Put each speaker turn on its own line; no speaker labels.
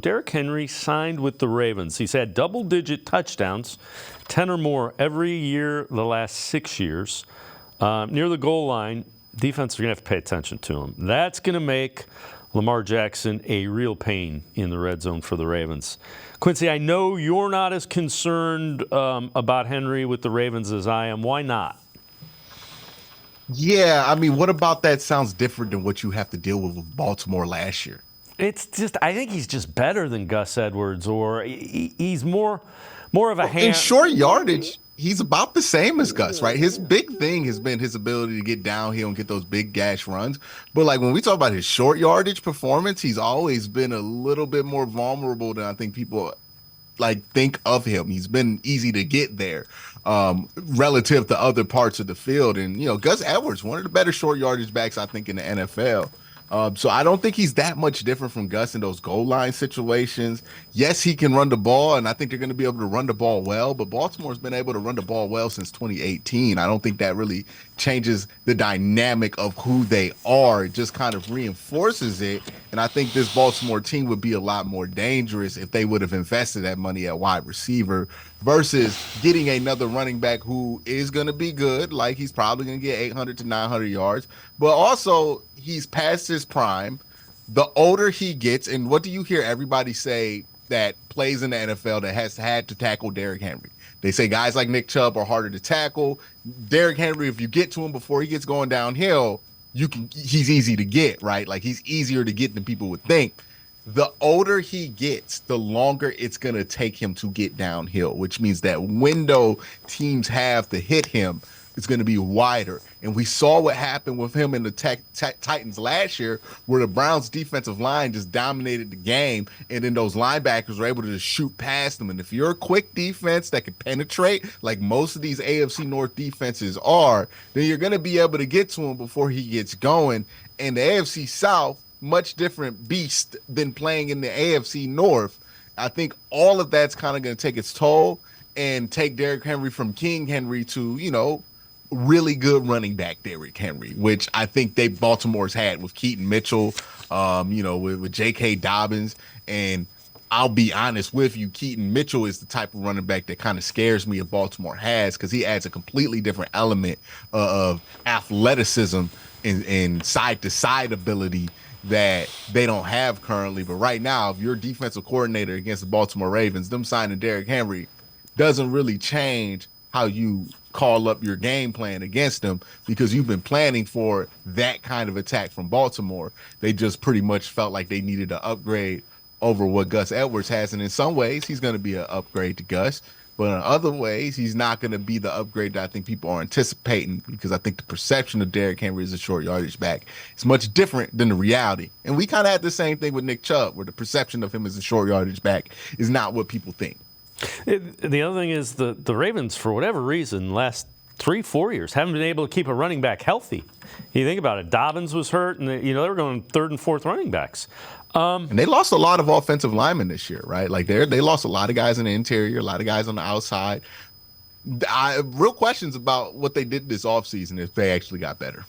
Derrick Henry signed with the Ravens. He's had double-digit touchdowns, 10 or more every year the last 6 years. Near the goal line, defense are going to have to pay attention to him. That's going to make Lamar Jackson a real pain in the red zone for the Ravens. Quincy, I know you're not as concerned about Henry with the Ravens as I am. Why not?
Yeah, I mean, what about that sounds different than what you have to deal with Baltimore last year?
It's just, I think he's just better than Gus Edwards, or he's more of a
In
hand.
short yardage, he's about the same as Gus, right? His big thing has been his ability to get downhill and get those big gash runs. But like when we talk about his short yardage performance, he's always been a little bit more vulnerable than I think people like think of him. He's been easy to get there relative to other parts of the field. And, Gus Edwards, one of the better short yardage backs, I think, in the NFL. So I don't think he's that much different from Gus in those goal line situations. Yes, he can run the ball, and I think they're going to be able to run the ball well, but Baltimore's been able to run the ball well since 2018. I don't think that really changes the dynamic of who they are. It just kind of reinforces it, and I think this Baltimore team would be a lot more dangerous if they would have invested that money at wide receiver versus getting another running back who is going to be good. Like, he's probably going to get 800 to 900 yards, but also he's past his prime. The older he gets, and what do you hear everybody say that plays in the NFL that has had to tackle Derrick Henry? They say guys like Nick Chubb are harder to tackle. Derrick Henry, if you get to him before he gets going downhill, he's easy to get, right? Like, he's easier to get than people would think. The older he gets, the longer it's going to take him to get downhill, which means that window teams have to hit him is going to be wider. And we saw what happened with him in the Titans last year, where the Browns defensive line just dominated the game, and then those linebackers were able to just shoot past them. And if you're a quick defense that can penetrate, like most of these AFC North defenses are, then you're going to be able to get to him before he gets going. And the AFC South, much different beast than playing in the AFC North. I think all of that's kind of going to take its toll and take Derrick Henry from King Henry to, really good running back Derrick Henry, which I think Baltimore's had with Keaton Mitchell, with J.K. Dobbins. And I'll be honest with you, Keaton Mitchell is the type of running back that kind of scares me if Baltimore has, because he adds a completely different element of athleticism and side-to-side ability that they don't have currently. But right now, if you're a defensive coordinator against the Baltimore Ravens, them signing Derrick Henry doesn't really change how you call up your game plan against them, because you've been planning for that kind of attack from Baltimore. They just pretty much felt like they needed an upgrade over what Gus Edwards has. And in some ways, he's going to be an upgrade to Gus. But in other ways, he's not going to be the upgrade that I think people are anticipating, because I think the perception of Derrick Henry as a short yardage back is much different than the reality. And we kind of had the same thing with Nick Chubb, where the perception of him as a short yardage back is not what people think.
The other thing is the Ravens, for whatever reason, last 3-4 years, haven't been able to keep a running back healthy. You think about it, Dobbins was hurt, and they were going third and fourth running backs.
And they lost a lot of offensive linemen this year, right? Like they lost a lot of guys in the interior, a lot of guys on the outside. Real questions about what they did this offseason if they actually got better.